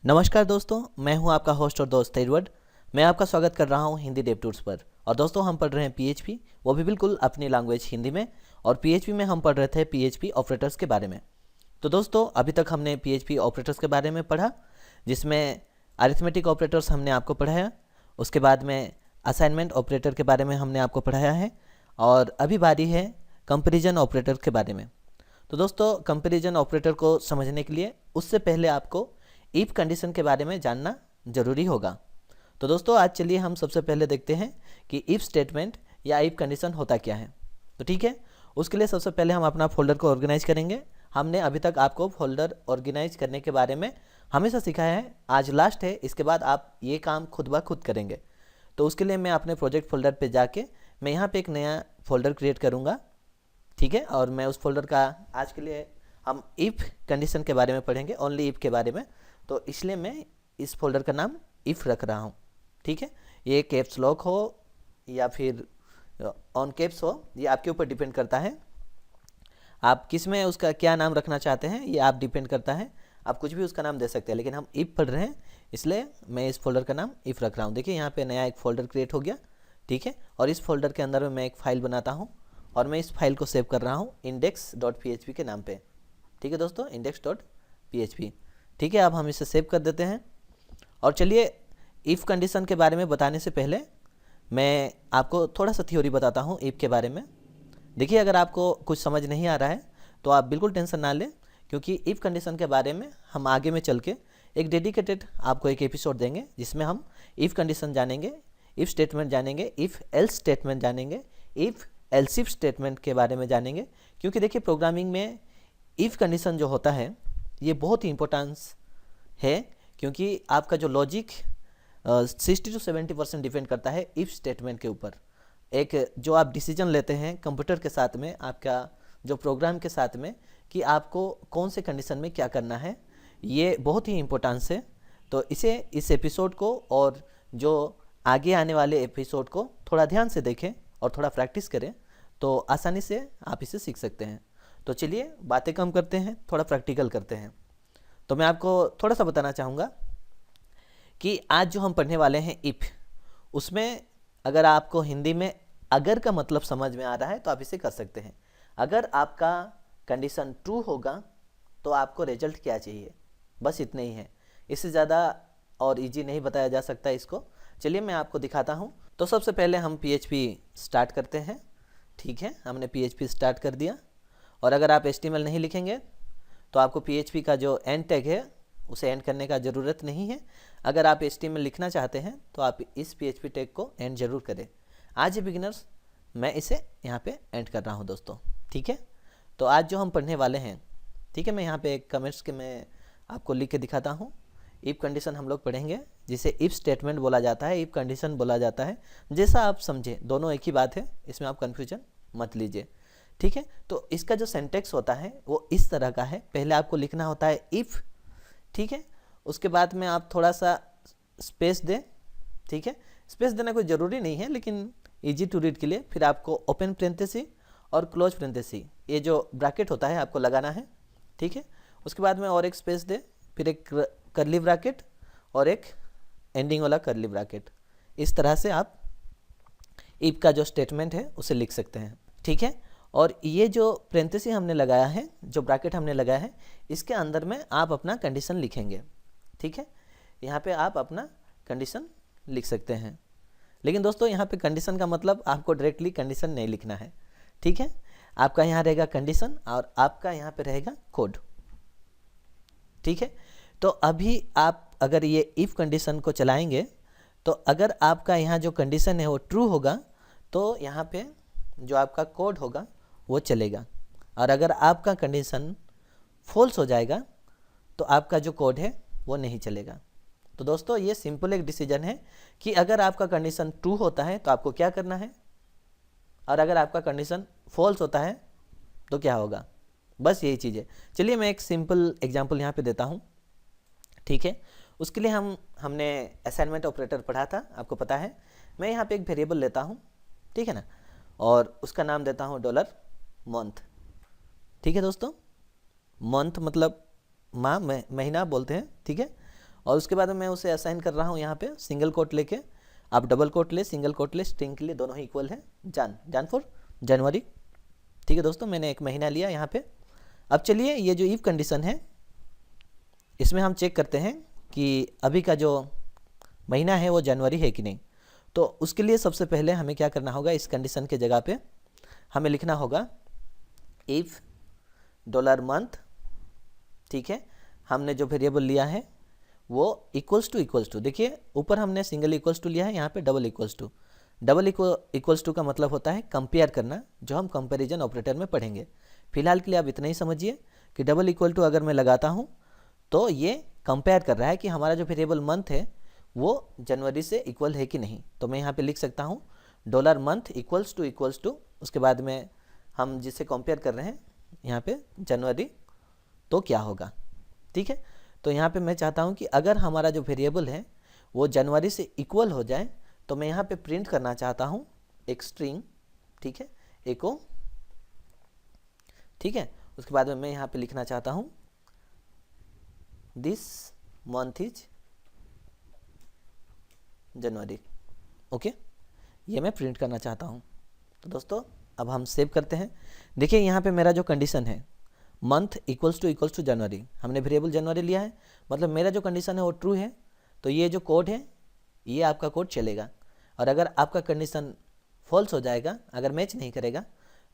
नमस्कार दोस्तों, मैं हूं आपका होस्ट और दोस्त एडवर्ड। मैं आपका स्वागत कर रहा हूं हिंदी डेव टूर्स पर। और दोस्तों, हम पढ़ रहे हैं पीएचपी, वो भी बिल्कुल अपनी लैंग्वेज हिंदी में। और पीएचपी में हम पढ़ रहे थे पीएचपी ऑपरेटर्स के बारे में। तो दोस्तों, अभी तक हमने पीएचपी ऑपरेटर्स के बारे में पढ़ा, जिसमें अरिथमेटिक ऑपरेटर्स हमने आपको पढ़ाया। उसके बाद में असाइनमेंट ऑपरेटर के बारे में हमने आपको पढ़ाया है। और अभी बारी है कंपैरिजन ऑपरेटर के बारे में। तो दोस्तों, कंपैरिजन ऑपरेटर को समझने के लिए उससे पहले आपको इफ कंडीशन के बारे में जानना जरूरी होगा। तो दोस्तों, आज चलिए हम सबसे पहले देखते हैं कि इफ स्टेटमेंट या इफ कंडीशन होता क्या है। तो ठीक है, उसके लिए सबसे पहले हम अपना फोल्डर को ऑर्गेनाइज करेंगे। हमने अभी तक आपको फोल्डर ऑर्गेनाइज करने के बारे में हमेशा सिखाया है, आज लास्ट है, इसके बाद आप ये काम खुद ब खुद करेंगे। तो उसके लिए मैं अपने प्रोजेक्ट फोल्डर पे जाके मैं यहाँ पे एक नया फोल्डर क्रिएट करूँगा, ठीक है। और मैं उस फोल्डर का आज के लिए हम इफ़ कंडीशन के बारे में पढ़ेंगे, ओनली इफ़ के बारे में। तो इसलिए मैं इस फोल्डर का नाम इफ़ रख रहा हूँ, ठीक है। ये कैप्स लॉक हो या फिर ऑन कैप्स हो, ये आपके ऊपर डिपेंड करता है। आप किस में उसका क्या नाम रखना चाहते हैं ये आप डिपेंड करता है। आप कुछ भी उसका नाम दे सकते हैं, लेकिन हम इफ़ पढ़ रहे हैं इसलिए मैं इस फोल्डर का नाम इफ़ रख रहा हूँ। देखिए, यहाँ पे नया एक फ़ोल्डर क्रिएट हो गया, ठीक है। और इस फोल्डर के अंदर में मैं एक फ़ाइल बनाता हूँ और मैं इस फाइल को सेव कर रहा हूँ index.php के नाम पे, ठीक है दोस्तों, index.php, ठीक है। अब हम इसे सेव कर देते हैं। और चलिए, इफ़ कंडीशन के बारे में बताने से पहले मैं आपको थोड़ा सा थ्योरी बताता हूँ इफ़ के बारे में। देखिए, अगर आपको कुछ समझ नहीं आ रहा है तो आप बिल्कुल टेंशन ना लें, क्योंकि इफ़ कंडीशन के बारे में हम आगे में चल के एक डेडिकेटेड आपको एक एपिसोड देंगे, जिसमें हम इफ़ कंडीशन जानेंगे, इफ़ स्टेटमेंट जानेंगे, इफ़ एल्स स्टेटमेंट जानेंगे, इफ़ एल्स इफ स्टेटमेंट के बारे में जानेंगे। क्योंकि देखिए, प्रोग्रामिंग में इफ़ कंडीशन जो होता है ये बहुत ही इंपॉर्टेंस है, क्योंकि आपका जो लॉजिक 60 to 70% डिपेंड करता है इफ़ स्टेटमेंट के ऊपर। एक जो आप डिसीजन लेते हैं कंप्यूटर के साथ में, आपका जो प्रोग्राम के साथ में, कि आपको कौन से कंडीशन में क्या करना है, ये बहुत ही इम्पोर्टेंस है। तो इस एपिसोड को और जो आगे आने वाले एपिसोड को थोड़ा ध्यान से देखें और थोड़ा प्रैक्टिस करें, तो आसानी से आप इसे सीख सकते हैं। तो चलिए, बातें कम करते हैं, थोड़ा प्रैक्टिकल करते हैं। तो मैं आपको थोड़ा सा बताना चाहूँगा कि आज जो हम पढ़ने वाले हैं इफ़, उसमें अगर आपको हिंदी में अगर का मतलब समझ में आ रहा है तो आप इसे कर सकते हैं। अगर आपका कंडीशन ट्रू होगा तो आपको रिजल्ट क्या चाहिए, बस इतना ही है। इससे ज़्यादा और इजी नहीं बताया जा सकता इसको। चलिए, मैं आपको दिखाता हूँ। तो सबसे पहले हम पीएचपी स्टार्ट करते हैं, ठीक है। हमने पीएचपी स्टार्ट कर दिया। और अगर आप एचटीएमएल नहीं लिखेंगे तो आपको पीएचपी का जो एंड टैग है उसे एंड करने का ज़रूरत नहीं है। अगर आप एचटीएमएल लिखना चाहते हैं तो आप इस पीएचपी टैग को एंड जरूर करें। आज बिगिनर्स, मैं इसे यहाँ पे एंड कर रहा हूँ दोस्तों, ठीक है। तो आज जो हम पढ़ने वाले हैं, ठीक है, मैं यहाँ पे एक कमेंट्स के मैं आपको लिख के दिखाता हूँ। इफ़ कंडीशन हम लोग पढ़ेंगे, जिसे इफ़ स्टेटमेंट बोला जाता है, इफ़ कंडीशन बोला जाता है। जैसा आप समझे, दोनों एक ही बात है, इसमें आप कन्फ्यूजन मत लीजिए, ठीक है। तो इसका जो सेंटेक्स होता है वो इस तरह का है। पहले आपको लिखना होता है इफ़, ठीक है। उसके बाद में आप थोड़ा सा स्पेस दें, ठीक है। स्पेस देना कोई ज़रूरी नहीं है, लेकिन इजी टू रीड के लिए फिर आपको ओपन प्रेंथेसिस और क्लोज प्रेंथेसिस, ये जो ब्रैकेट होता है आपको लगाना है, ठीक है। उसके बाद में और एक स्पेस दे, फिर एक कर्ली ब्रैकेट और एक एंडिंग वाला कर्ली ब्रैकेट। इस तरह से आप इफ का जो स्टेटमेंट है उसे लिख सकते हैं, ठीक है। और ये जो प्रेंथेसिस हमने लगाया है, जो ब्रैकेट हमने लगाया है, इसके अंदर में आप अपना कंडीशन लिखेंगे, ठीक है। यहाँ पे आप अपना कंडीशन लिख सकते हैं। लेकिन दोस्तों, यहाँ पे कंडीशन का मतलब आपको डायरेक्टली कंडीशन नहीं लिखना है, ठीक है। आपका यहाँ रहेगा कंडीशन और आपका यहाँ पे रहेगा कोड, ठीक है। तो अभी आप अगर ये इफ़ कंडीशन को चलाएंगे तो अगर आपका यहाँ जो कंडीशन है वो ट्रू होगा तो यहाँ पे जो आपका कोड होगा वो चलेगा। और अगर आपका कंडीशन फॉल्स हो जाएगा तो आपका जो कोड है वो नहीं चलेगा। तो दोस्तों, ये सिंपल एक डिसीजन है कि अगर आपका कंडीशन ट्रू होता है तो आपको क्या करना है, और अगर आपका कंडीशन फॉल्स होता है तो क्या होगा, बस यही चीज़ है। चलिए, मैं एक सिंपल एग्जांपल यहाँ पे देता हूँ, ठीक है। उसके लिए हमने असाइनमेंट ऑपरेटर पढ़ा था, आपको पता है। मैं यहाँ पे एक वेरिएबल लेता हूँ, ठीक है ना, और उसका नाम देता हूँ $मंथ, ठीक है दोस्तों। मंथ मतलब माह, महीना बोलते हैं, ठीक है। और उसके बाद मैं उसे असाइन कर रहा हूँ यहाँ पे सिंगल कोट लेके, आप डबल कोट ले, सिंगल कोट ले, स्ट्रिंग के लिए दोनों ही इक्वल है, जान फॉर जनवरी। ठीक है दोस्तों, मैंने एक महीना लिया यहाँ पे। अब चलिए ये जो इफ कंडीशन है इसमें हम चेक करते हैं कि अभी का जो महीना है वो जनवरी है कि नहीं। तो उसके लिए सबसे पहले हमें क्या करना होगा, इस कंडीशन के जगह पे हमें लिखना होगा इफ डॉलर मंथ, ठीक है, हमने जो वेरिएबल लिया है वो इक्वल्स टू, देखिए ऊपर हमने सिंगल इक्वल्स टू लिया है, यहाँ पे double equals to. Double equals to का मतलब होता है कंपेयर करना, जो हम कंपैरिजन ऑपरेटर में पढ़ेंगे। फिलहाल के लिए आप इतना ही समझिए कि डबल इक्वल टू अगर मैं लगाता हूँ तो ये कंपेयर कर रहा है कि हमारा जो वेरिएबल मंथ है वो जनवरी से इक्वल है कि नहीं। तो मैं यहाँ पे लिख सकता हूँ डॉलर मंथ इक्वल्स टू, उसके बाद में हम जिससे कंपेयर कर रहे हैं यहाँ पे जनवरी, तो क्या होगा, ठीक है। तो यहाँ पे मैं चाहता हूँ कि अगर हमारा जो वेरिएबल है वो जनवरी से इक्वल हो जाए तो मैं यहाँ पे प्रिंट करना चाहता हूँ एक स्ट्रिंग, ठीक है, एको, ठीक है। उसके बाद में मैं यहाँ पे लिखना चाहता हूँ this month is January, okay, ये मैं प्रिंट करना चाहता हूँ। तो दोस्तों अब हम सेव करते हैं। देखिए यहाँ पे मेरा जो कंडीशन है मंथ इक्वल्स टू जनवरी, हमने वेरिएबल जनवरी लिया है, मतलब मेरा जो कंडीशन है वो ट्रू है। तो ये जो कोड है ये आपका कोड चलेगा, और अगर आपका कंडीशन फॉल्स हो जाएगा, अगर मैच नहीं करेगा,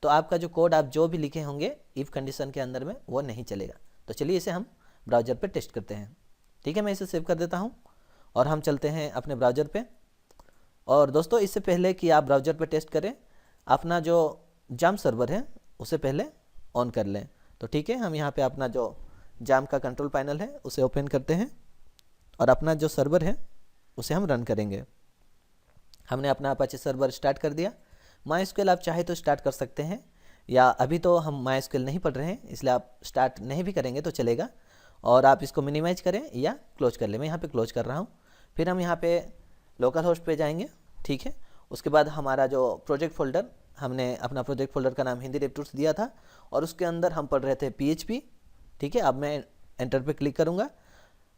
तो आपका जो कोड आप जो भी लिखे होंगे इफ़ कंडीशन के अंदर में वो नहीं चलेगा। तो चलिए इसे हम ब्राउज़र पे टेस्ट करते हैं, ठीक है। मैं इसे सेव कर देता हूँ और हम चलते हैं अपने ब्राउज़र पे। और दोस्तों इससे पहले कि आप ब्राउज़र पे टेस्ट करें, अपना जो जाम सर्वर है उसे पहले ऑन कर लें। तो ठीक है, हम यहाँ पे अपना जो जाम का कंट्रोल पैनल है उसे ओपन करते हैं और अपना जो सर्वर है उसे हम रन करेंगे। हमने अपना अपाचे सर्वर स्टार्ट कर दिया। MySQL आप चाहे तो स्टार्ट कर सकते हैं, या अभी तो हम MySQL नहीं पढ़ रहे हैं इसलिए आप स्टार्ट नहीं भी करेंगे तो चलेगा, और आप इसको मिनिमाइज करें या क्लोज कर लें। मैं यहाँ पे क्लोज कर रहा हूँ। फिर हम यहाँ पे लोकल होस्ट पे जाएंगे, ठीक है। उसके बाद हमारा जो प्रोजेक्ट फोल्डर, हमने अपना प्रोजेक्ट फोल्डर का नाम हिंदी डेव टूल्स दिया था और उसके अंदर हम पढ़ रहे थे PHP, ठीक है। अब मैं एंटर पे क्लिक करूँगा।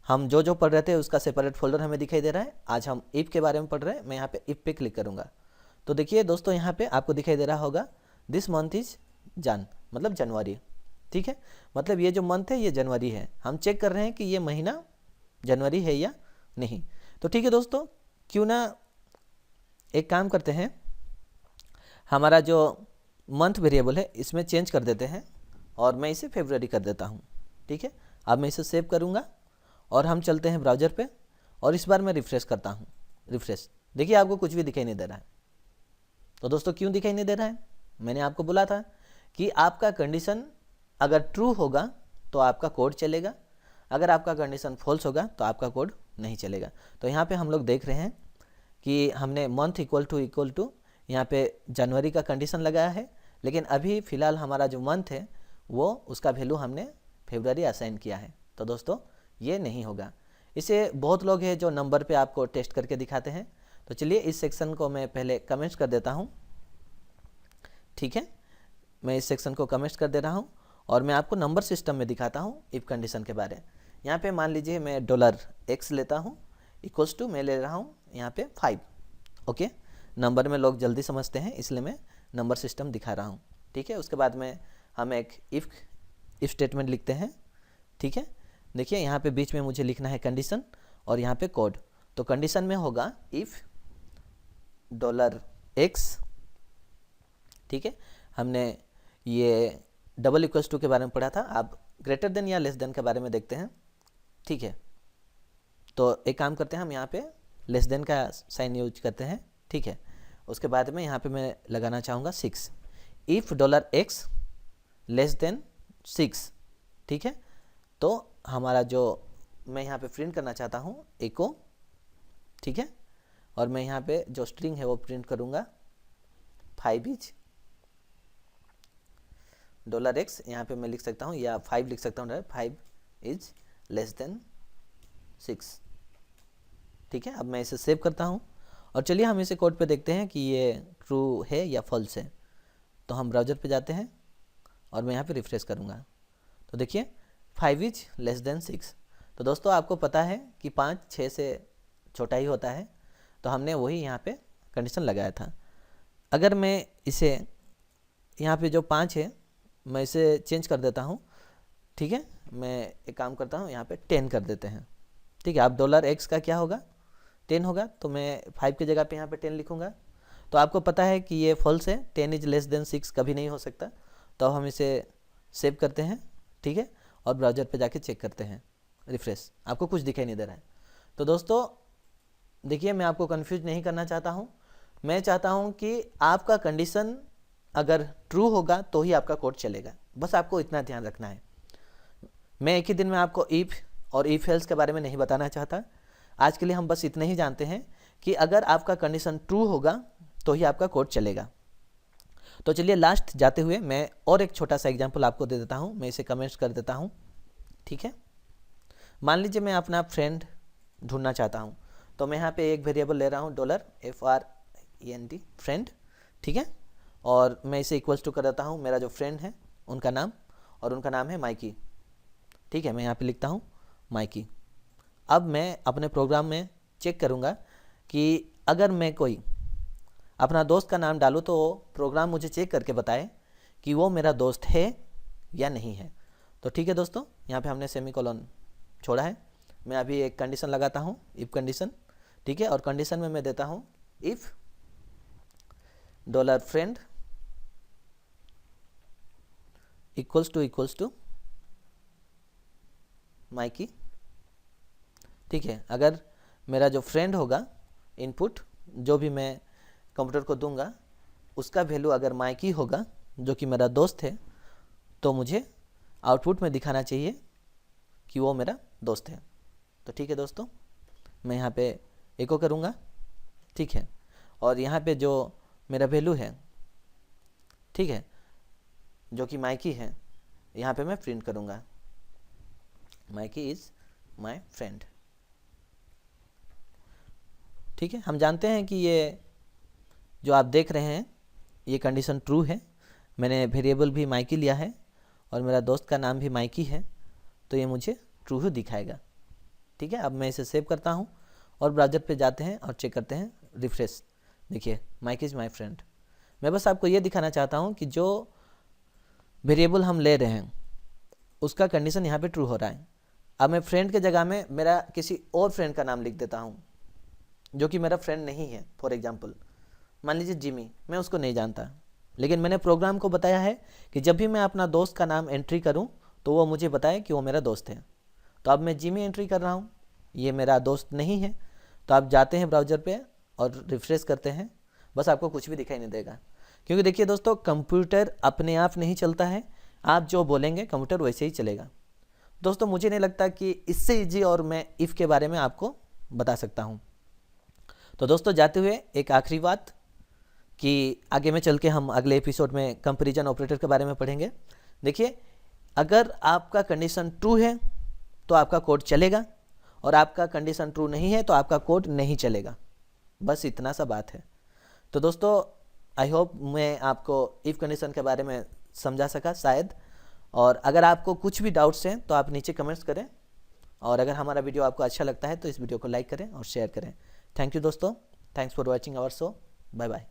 हम जो जो पढ़ रहे थे उसका सेपरेट फोल्डर हमें दिखाई दे रहा है। आज हम इफ के बारे में पढ़ रहे हैं, मैं यहाँ पे इफ पे क्लिक करूँगा। तो देखिए दोस्तों यहाँ पे आपको दिखाई दे रहा होगा दिस मंथ इज जन, मतलब जनवरी, ठीक है। मतलब ये जो मंथ है ये जनवरी है। हम चेक कर रहे हैं कि ये महीना जनवरी है या नहीं। तो ठीक है दोस्तों, क्यों ना एक काम करते हैं, हमारा जो मंथ वेरिएबल है इसमें चेंज कर देते हैं और मैं इसे फरवरी कर देता हूँ, ठीक है। अब मैं इसे सेव करूँगा और हम चलते हैं ब्राउज़र पे और इस बार मैं रिफ्रेश करता हूँ। रिफ्रेश, देखिए आपको कुछ भी दिखाई नहीं दे रहा है। तो दोस्तों क्यों दिखाई नहीं दे रहा है? मैंने आपको बोला था कि आपका कंडीशन अगर ट्रू होगा तो आपका कोड चलेगा, अगर आपका कंडीशन फॉल्स होगा तो आपका कोड नहीं चलेगा। तो यहाँ पे हम लोग देख रहे हैं कि हमने मंथ इक्वल टू यहाँ पे जनवरी का कंडीशन लगाया है, लेकिन अभी फ़िलहाल हमारा जो मंथ है वो उसका वैल्यू हमने फरवरी असाइन किया है। तो दोस्तों ये नहीं होगा। इसे बहुत लोग हैं जो नंबर पे आपको टेस्ट करके दिखाते हैं। तो चलिए इस सेक्शन को मैं पहले कमेंट्स कर देता हूँ, ठीक है। मैं इस सेक्शन को कमेंट्स कर दे रहा हूँ और मैं आपको नंबर सिस्टम में दिखाता हूँ इफ कंडीशन के बारे। यहाँ पे मान लीजिए मैं $x लेता हूँ, इक्वल्स टू मैं ले रहा हूँ यहाँ पे 5, ओके। नंबर में लोग जल्दी समझते हैं इसलिए मैं नंबर सिस्टम दिखा रहा हूँ, ठीक है। उसके बाद में हम एक इफ स्टेटमेंट लिखते हैं, ठीक है। देखिए यहाँ पे बीच में मुझे लिखना है कंडीशन और यहाँ पे कोड। तो कंडीशन में होगा इफ़ $x, ठीक है। हमने ये डबल इक्वल्स टू के बारे में पढ़ा था, आप ग्रेटर देन या लेस देन के बारे में देखते हैं, ठीक है। तो एक काम करते हैं, हम यहाँ पे लेस देन का साइन यूज करते हैं, ठीक है। उसके बाद में यहाँ पे मैं लगाना चाहूँगा 6, इफ़ $x लेस देन 6, ठीक है। तो हमारा जो मैं यहाँ पे प्रिंट करना चाहता हूँ एको, ठीक है। और मैं यहाँ पे जो स्ट्रिंग है वो प्रिंट करूँगा 5 इज $x, यहाँ पे मैं लिख सकता हूँ या 5 लिख सकता हूँ, 5 इज लेस देन 6, ठीक है। अब मैं इसे सेव करता हूँ और चलिए हम इसे कोड पे देखते हैं कि ये ट्रू है या फॉल्स है। तो हम ब्राउज़र पे जाते हैं और मैं यहाँ पे रिफ्रेश करूँगा। तो देखिए 5 इज लेस देन 6। तो तो दोस्तों आपको पता है कि 5 6 से छोटा ही होता है, तो हमने वही यहाँ पे कंडीशन लगाया था। अगर मैं इसे यहाँ पे जो 5 है मैं इसे चेंज कर देता हूँ, ठीक है, मैं एक काम करता हूँ, यहाँ पे 10 कर देते हैं, ठीक है। अब $x का क्या होगा, 10 होगा, तो मैं 5 की जगह पे यहाँ पे 10 लिखूँगा। तो आपको पता है कि ये फॉल्स है, 10 इज लेस देन 6 कभी नहीं हो सकता। तो हम इसे सेव करते हैं, ठीक है, और ब्राउज़र पे जाके चेक करते हैं, रिफ्रेश, आपको कुछ दिखाई नहीं दे रहा है। तो दोस्तों देखिए, मैं आपको कंफ्यूज नहीं करना चाहता हूँ, मैं चाहता हूँ कि आपका कंडीशन अगर ट्रू होगा तो ही आपका कोड चलेगा, बस आपको इतना ध्यान रखना है। मैं एक ही दिन में आपको इफ़ और इफ एल्स के बारे में नहीं बताना चाहता। आज के लिए हम बस इतने ही जानते हैं कि अगर आपका कंडीशन ट्रू होगा तो ही आपका कोड चलेगा। तो चलिए लास्ट जाते हुए मैं और एक छोटा सा एग्जांपल आपको दे देता हूं, मैं इसे कमेंट्स कर देता हूं, ठीक है। मान लीजिए मैं अपना फ्रेंड ढूंढना चाहता हूं, तो मैं यहाँ पे एक वेरिएबल ले रहा हूँ $FREND, फ्रेंड, ठीक है, और मैं इसे इक्वल्स टू कर देता हूँ मेरा जो फ्रेंड है उनका नाम, और उनका नाम है माइकी, ठीक है। मैं यहाँ पे लिखता हूँ माइकी। अब मैं अपने प्रोग्राम में चेक करूँगा कि अगर मैं कोई अपना दोस्त का नाम डालूँ तो प्रोग्राम मुझे चेक करके बताए कि वो मेरा दोस्त है या नहीं है। तो ठीक है दोस्तों, यहाँ पे हमने सेमीकोलन छोड़ा है। मैं अभी एक कंडीशन लगाता हूँ, इफ कंडीशन, ठीक है, और कंडीशन में मैं देता हूँ if $friend equals to Mikey, ठीक है। अगर मेरा जो फ्रेंड होगा, इनपुट जो भी मैं कंप्यूटर को दूंगा, उसका वैल्यू अगर माइकी होगा जो कि मेरा दोस्त है, तो मुझे आउटपुट में दिखाना चाहिए कि वो मेरा दोस्त है। तो ठीक है दोस्तों, मैं यहाँ पे एको करूँगा, ठीक है, और यहाँ पे जो मेरा वैल्यू है, ठीक है, जो कि माइकी है, यहाँ पे मैं प्रिंट करूँगा माइकी इज़ माई फ्रेंड, ठीक है। हम जानते हैं कि ये जो आप देख रहे हैं ये कंडीशन ट्रू है, मैंने वेरिएबल भी माइकी लिया है और मेरा दोस्त का नाम भी माइकी है, तो ये मुझे ट्रू ही दिखाएगा, ठीक है। अब मैं इसे सेव करता हूँ और ब्राउज़र पे जाते हैं और चेक करते हैं, रिफ्रेश, देखिए माइकी इज़ माई फ्रेंड। मैं बस आपको ये दिखाना चाहता हूँ कि जो वेरिएबल हम ले रहे हैं उसका कंडीशन यहाँ पे ट्रू हो रहा है। अब मैं फ्रेंड के जगह में मेरा किसी और फ्रेंड का नाम लिख देता हूँ जो कि मेरा फ्रेंड नहीं है। फॉर एग्जांपल मान लीजिए जिमी, मैं उसको नहीं जानता, लेकिन मैंने प्रोग्राम को बताया है कि जब भी मैं अपना दोस्त का नाम एंट्री करूं तो वो मुझे बताए कि वो मेरा दोस्त है। तो अब मैं जिमी एंट्री कर रहा हूं, ये मेरा दोस्त नहीं है। तो आप जाते हैं ब्राउज़र पे और रिफ्रेश करते हैं, बस आपको कुछ भी दिखाई नहीं देगा, क्योंकि देखिए दोस्तों कंप्यूटर अपने आप नहीं चलता है, आप जो बोलेंगे कंप्यूटर वैसे ही चलेगा। दोस्तों मुझे नहीं लगता कि इससे ईजी और मैं इफ़ के बारे में आपको बता सकता हूँ। तो दोस्तों जाते हुए एक आखिरी बात कि आगे में चल के हम अगले एपिसोड में कंपैरिजन ऑपरेटर के बारे में पढ़ेंगे। देखिए, अगर आपका कंडीशन ट्रू है तो आपका कोड चलेगा, और आपका कंडीशन ट्रू नहीं है तो आपका कोड नहीं चलेगा, बस इतना सा बात है। तो दोस्तों आई होप मैं आपको इफ़ कंडीशन के बारे में समझा सका शायद, और अगर आपको कुछ भी डाउट्स हैं तो आप नीचे कमेंट्स करें, और अगर हमारा वीडियो आपको अच्छा लगता है तो इस वीडियो को लाइक करें और शेयर करें। थैंक यू दोस्तों, thanks for watching our show, bye bye.